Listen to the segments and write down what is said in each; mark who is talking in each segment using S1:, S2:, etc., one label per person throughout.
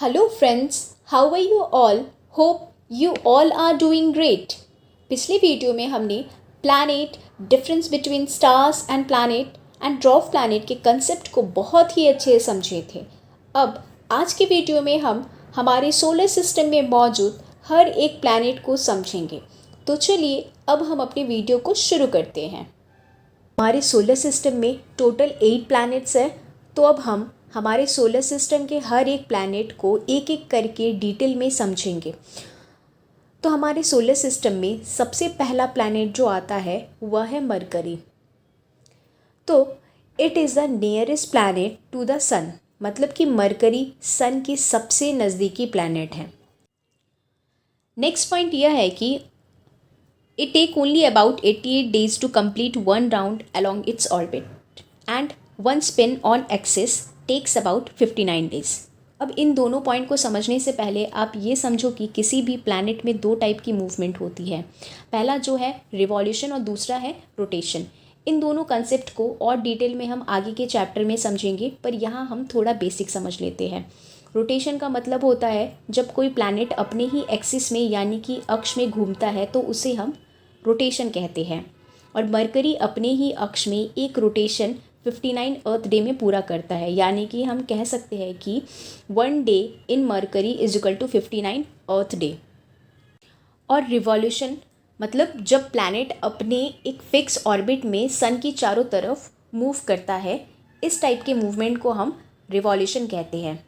S1: Hello friends, how are you all? Hope you all are doing great. पिछले video में हमने planet, difference between stars and planet and dwarf planet के concept को बहुत ही अच्छे से समझे थे। अब आज के वीडियो में हम हमारे सोलर सिस्टम में मौजूद हर एक प्लैनेट को समझेंगे। तो चलिए अब हम अपने वीडियो को शुरू करते हैं। हमारे सोलर सिस्टम में टोटल 8 प्लैनेट्स हैं। तो अब हम हमारे सोलर सिस्टम के हर एक प्लैनेट को एक एक करके डिटेल में समझेंगे। तो हमारे सोलर सिस्टम में सबसे पहला प्लैनेट जो आता है वह है मरकरी। तो it is the nearest planet to the sun, मतलब कि मरकरी सन की सबसे नज़दीकी प्लैनेट है। नेक्स्ट पॉइंट यह है कि it take only about 88 days to complete one round along its orbit and one spin on axis takes about 59 days। अब इन दोनों पॉइंट को समझने से पहले आप ये समझो कि किसी भी प्लैनेट में दो टाइप की मूवमेंट होती है। पहला जो है रिवॉल्यूशन और दूसरा है रोटेशन। इन दोनों कंसेप्ट को और डिटेल में हम आगे के चैप्टर में समझेंगे, पर यहाँ हम थोड़ा बेसिक समझ लेते हैं। रोटेशन का मतलब होता है जब कोई प्लैनेट अपने ही एक्सिस में यानी कि अक्ष में घूमता है तो उसे हम रोटेशन कहते हैं। और मरकरी अपने ही अक्ष में एक रोटेशन 59 अर्थ डे में पूरा करता है, यानी कि हम कह सकते हैं कि 1 day in Mercury is equal to 59 Earth day. और रिवॉल्यूशन मतलब जब प्लैनेट अपने एक फिक्स ऑर्बिट में सन की चारों तरफ मूव करता है, इस टाइप के मूवमेंट को हम रिवॉल्यूशन कहते हैं।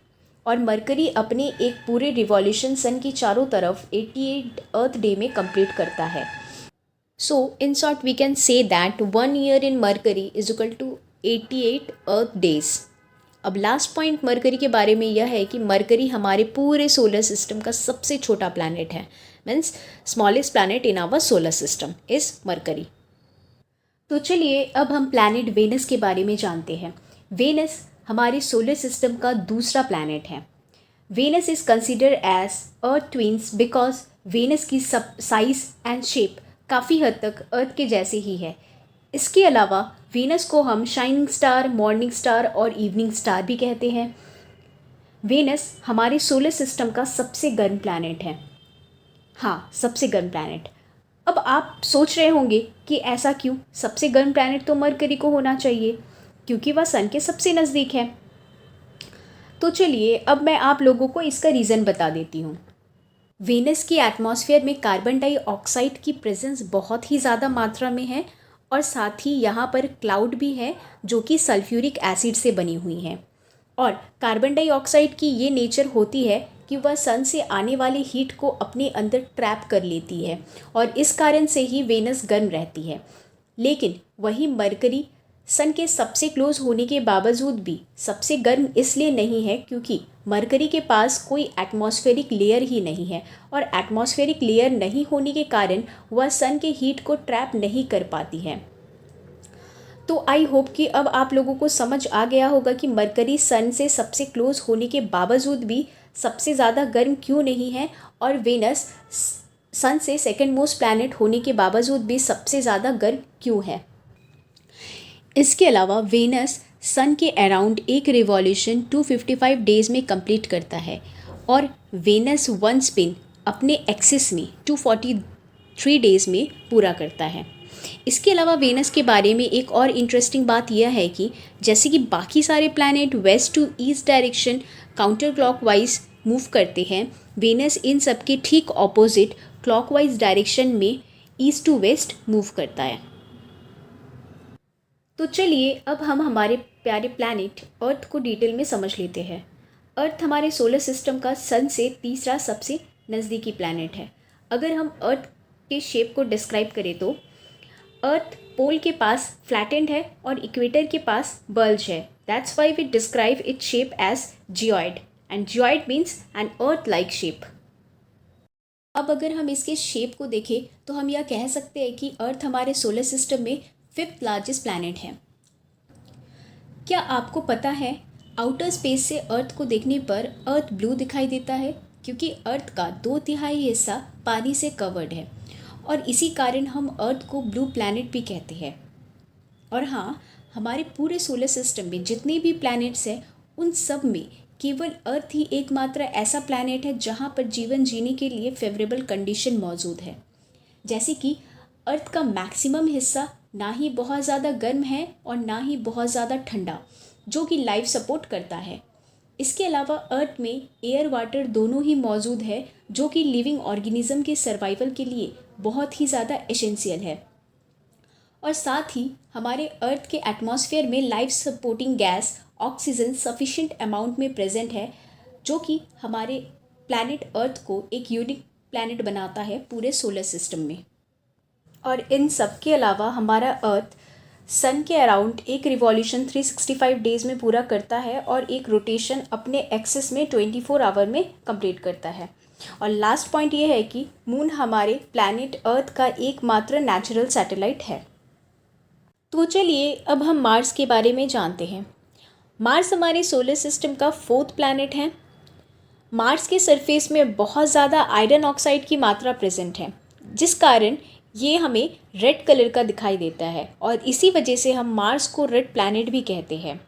S1: और मरकरी अपने एक पूरे रिवॉल्यूशन सन की चारों तरफ 88 अर्थ डे में कंप्लीट करता है। So, in short, we can say that 1 year in Mercury is equal to 88 Earth days। अब लास्ट पॉइंट मरकरी के बारे में यह है कि मरकरी हमारे पूरे सोलर सिस्टम का सबसे छोटा प्लैनेट है। Means smallest planet in our solar system is Mercury. तो चलिए अब हम प्लैनेट वेनस के बारे में जानते हैं। वेनस हमारे सोलर सिस्टम का दूसरा प्लैनेट है। Venus is considered as Earth twins because Venus की सब साइज एंड शेप काफ़ी हद तक अर्थ के जैसे ही है। इसके अलावा वेनस को हम शाइनिंग स्टार, मॉर्निंग स्टार और इवनिंग स्टार भी कहते हैं। वेनस हमारे सोलर सिस्टम का सबसे गर्म प्लैनेट है। हाँ, सबसे गर्म प्लैनेट। अब आप सोच रहे होंगे कि ऐसा क्यों? सबसे गर्म प्लैनेट तो मरकरी को होना चाहिए क्योंकि वह सन के सबसे नज़दीक है। तो चलिए अब मैं आप लोगों को इसका रीज़न बता देती हूँ। वेनस की एटमॉस्फेयर में कार्बन डाइऑक्साइड की प्रेजेंस बहुत ही ज़्यादा मात्रा में है और साथ ही यहाँ पर क्लाउड भी है जो कि सल्फ्यूरिक एसिड से बनी हुई हैं। और कार्बन डाइऑक्साइड की ये नेचर होती है कि वह सन से आने वाली हीट को अपने अंदर ट्रैप कर लेती है और इस कारण से ही वेनस गर्म रहती है। लेकिन वही मरकरी सन के सबसे क्लोज होने के बावजूद भी सबसे गर्म इसलिए नहीं है क्योंकि मरकरी के पास कोई एटमॉस्फेरिक लेयर ही नहीं है और एटमॉस्फेरिक लेयर नहीं होने के कारण वह सन के हीट को ट्रैप नहीं कर पाती है। तो आई होप कि अब आप लोगों को समझ आ गया होगा कि मरकरी सन से सबसे क्लोज होने के बावजूद भी सबसे ज़्यादा गर्म क्यों नहीं है और वेनस सन से सेकेंड मोस्ट प्लैनेट होने के बावजूद भी सबसे ज़्यादा गर्म क्यों है। इसके अलावा वेनस सन के अराउंड एक रिवॉल्यूशन 255 डेज़ में कंप्लीट करता है और वेनस वन स्पिन अपने एक्सिस में 243 डेज़ में पूरा करता है। इसके अलावा वेनस के बारे में एक और इंटरेस्टिंग बात यह है कि जैसे कि बाकी सारे planet west to east direction counter clockwise move करते हैं, वेनस इन सब के ठीक ऑपोजिट क्लॉकवाइज डायरेक्शन में ईस्ट टू वेस्ट मूव करता है। तो चलिए अब हम हमारे प्यारे प्लैनेट अर्थ को डिटेल में समझ लेते हैं। अर्थ हमारे सोलर सिस्टम का सन से तीसरा सबसे नज़दीकी प्लैनेट है। अगर हम अर्थ के शेप को डिस्क्राइब करें तो अर्थ पोल के पास फ्लैटेंड है और इक्वेटर के पास बल्ज है। That's why we describe its shape as geoid and geoid means an earth like shape. अब अगर हम इसके शेप को देखें तो हम यह कह सकते हैं कि अर्थ हमारे सोलर सिस्टम में 5th लार्जेस्ट प्लैनेट है। क्या आपको पता है आउटर स्पेस से अर्थ को देखने पर अर्थ ब्लू दिखाई देता है क्योंकि अर्थ का 2/3 हिस्सा पानी से कवर्ड है और इसी कारण हम अर्थ को ब्लू प्लैनेट भी कहते हैं। और हाँ, हमारे पूरे सोलर सिस्टम में जितने भी प्लैनेट्स हैं उन सब में केवल अर्थ ही एकमात्र ऐसा प्लैनेट है जहाँ पर जीवन जीने के लिए फेवरेबल कंडीशन मौजूद है। जैसे कि अर्थ का मैक्सिमम हिस्सा ना ही बहुत ज़्यादा गर्म है और ना ही बहुत ज़्यादा ठंडा, जो कि लाइफ सपोर्ट करता है। इसके अलावा अर्थ में एयर वाटर दोनों ही मौजूद है, जो कि लिविंग ऑर्गेनिज्म के सर्वाइवल के लिए बहुत ही ज़्यादा एसेंशियल है। और साथ ही हमारे अर्थ के एटमॉस्फेयर में life supporting gas oxygen sufficient amount में प्रेजेंट है, जो कि हमारे प्लैनेट अर्थ को एक यूनिक प्लैनेट बनाता है पूरे सोलर सिस्टम में। और इन सब के अलावा हमारा अर्थ सन के अराउंड एक रिवॉल्यूशन 365 डेज़ में पूरा करता है और एक रोटेशन अपने एक्सिस में 24 आवर में कंप्लीट करता है। और लास्ट पॉइंट ये है कि मून हमारे प्लैनेट अर्थ का एकमात्र नेचुरल सैटेलाइट है। तो चलिए अब हम मार्स के बारे में जानते हैं। मार्स हमारे सोलर सिस्टम का 4th प्लैनेट है। मार्स के सरफेस में बहुत ज़्यादा आयरन ऑक्साइड की मात्रा प्रेजेंट है, जिस कारण ये हमें रेड कलर का दिखाई देता है और इसी वजह से हम मार्स को रेड प्लैनेट भी कहते हैं।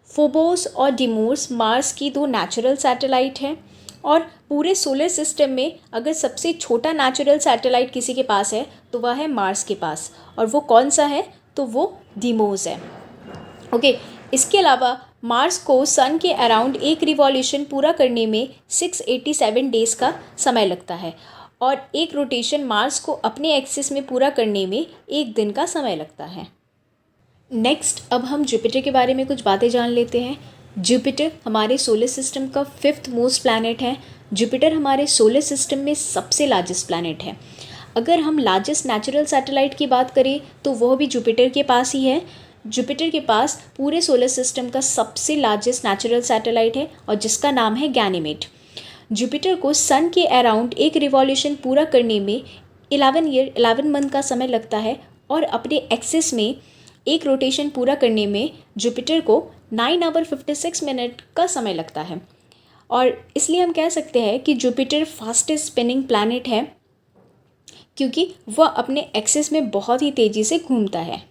S1: फोबोस और डिमोस मार्स की 2 नेचुरल सैटेलाइट हैं और पूरे सोलर सिस्टम में अगर सबसे छोटा नेचुरल सैटेलाइट किसी के पास है तो वह है मार्स के पास, और वो कौन सा है, तो वो डिमोस है। ओके, इसके अलावा मार्स को सन के अराउंड एक रिवॉल्यूशन पूरा करने में 687 डेज़ का समय लगता है और एक रोटेशन मार्स को अपने एक्सिस में पूरा करने में 1 दिन का समय लगता है। नेक्स्ट अब हम जुपिटर के बारे में कुछ बातें जान लेते हैं। जुपिटर हमारे सोलर सिस्टम का 5th मोस्ट प्लैनेट है। जुपिटर हमारे सोलर सिस्टम में सबसे लार्जेस्ट प्लैनेट है। अगर हम लार्जेस्ट नेचुरल सैटेलाइट की बात करें तो वह भी जुपिटर के पास ही है। जुपिटर के पास पूरे सोलर सिस्टम का सबसे लार्जेस्ट नेचुरल सैटेलाइट है और जिसका नाम है गैनीमेड। जुपिटर को सन के अराउंड एक रिवॉल्यूशन पूरा करने में 11 मंथ का समय लगता है और अपने एक्सिस में एक रोटेशन पूरा करने में जुपिटर को 9 आवर 56 मिनट का समय लगता है। और इसलिए हम कह सकते हैं कि जुपिटर फास्टेस्ट स्पिनिंग प्लैनेट है, क्योंकि वह अपने एक्सिस में बहुत ही तेज़ी से घूमता है।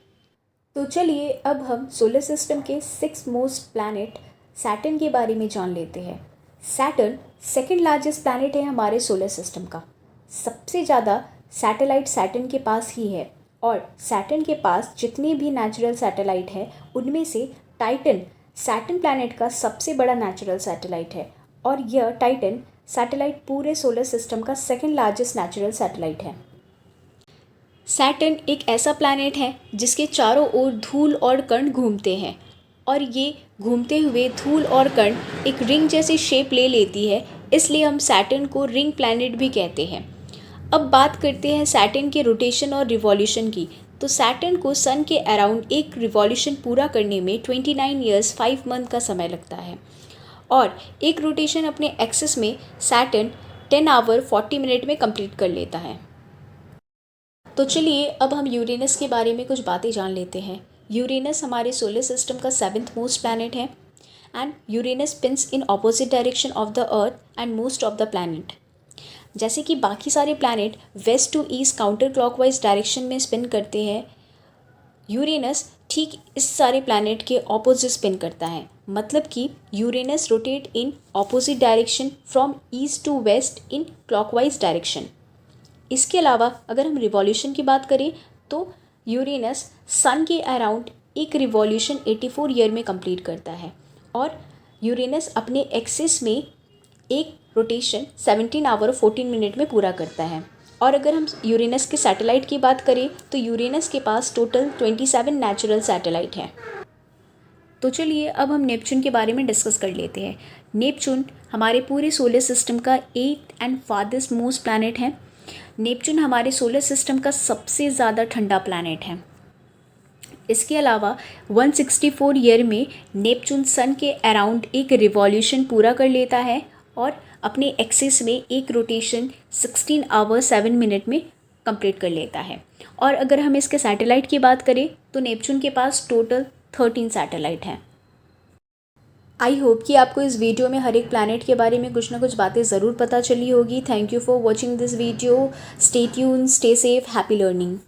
S1: तो चलिए अब हम सोलर सिस्टम के 6th मोस्ट प्लैनेट सैटर्न के बारे में जान लेते हैं। सैटर्न 2nd लार्जेस्ट प्लैनेट है हमारे सोलर सिस्टम का। सबसे ज़्यादा सैटेलाइट सैटर्न के पास ही है और सैटर्न के पास जितने भी नेचुरल सैटेलाइट है उनमें से टाइटन सैटर्न प्लैनेट का सबसे बड़ा नेचुरल सैटेलाइट है और यह टाइटन सैटेलाइट पूरे सोलर सिस्टम का 2nd लार्जेस्ट नेचुरल सैटेलाइट है। सैटर्न एक ऐसा प्लैनेट है जिसके चारों ओर धूल और कण घूमते हैं और ये घूमते हुए धूल और कण एक रिंग जैसी शेप ले लेती है, इसलिए हम सैटर्न को रिंग प्लैनेट भी कहते हैं। अब बात करते हैं सैटर्न के रोटेशन और रिवॉल्यूशन की। तो सैटर्न को सन के अराउंड एक रिवॉल्यूशन पूरा करने में 29 ईयर्स 5 मंथ का समय लगता है और एक रोटेशन अपने एक्सिस में सैटर्न 10 आवर 40 मिनट में कंप्लीट कर लेता है। तो चलिए अब हम यूरेनस के बारे में कुछ बातें जान लेते हैं। यूरेनस हमारे सोलर सिस्टम का 7th मोस्ट प्लैनेट है and Uranus spins in opposite direction of the earth and most of the planet. जैसे कि बाकी सारे planet west to east counter clockwise direction में स्पिन करते हैं, यूरेनस ठीक इस सारे प्लैनेट के ऑपोजिट स्पिन करता है। मतलब कि Uranus rotate in opposite direction from east to west in clockwise direction. इसके अलावा अगर हम रिवॉल्यूशन की बात करें तो यूरेनस सन के अराउंड एक रिवॉल्यूशन 84 ईयर में कंप्लीट करता है और यूरेनस अपने एक्सिस में एक रोटेशन 17 आवर 14 मिनट में पूरा करता है। और अगर हम यूरेनस के सैटेलाइट की बात करें तो यूरेनस के पास टोटल 27 नेचुरल सैटेलाइट हैं। तो चलिए अब हम नेपच्यून के बारे में डिस्कस कर लेते हैं। नेपच्यून हमारे पूरे सोलर सिस्टम का 8th and farthest most planet है। नेपच्यून हमारे सोलर सिस्टम का सबसे ज़्यादा ठंडा प्लैनेट है। इसके अलावा 164 ईयर में नेपच्यून सन के अराउंड एक रिवॉल्यूशन पूरा कर लेता है और अपने एक्सिस में एक रोटेशन 16 आवर 7 मिनट में कंप्लीट कर लेता है। और अगर हम इसके सैटेलाइट की बात करें तो नेपच्यून के पास टोटल 13 सैटेलाइट हैं। आई होप कि आपको इस वीडियो में हर एक प्लैनेट के बारे में कुछ ना कुछ बातें ज़रूर पता चली होगी। Thank you for watching this video. Stay tuned, stay safe, happy learning.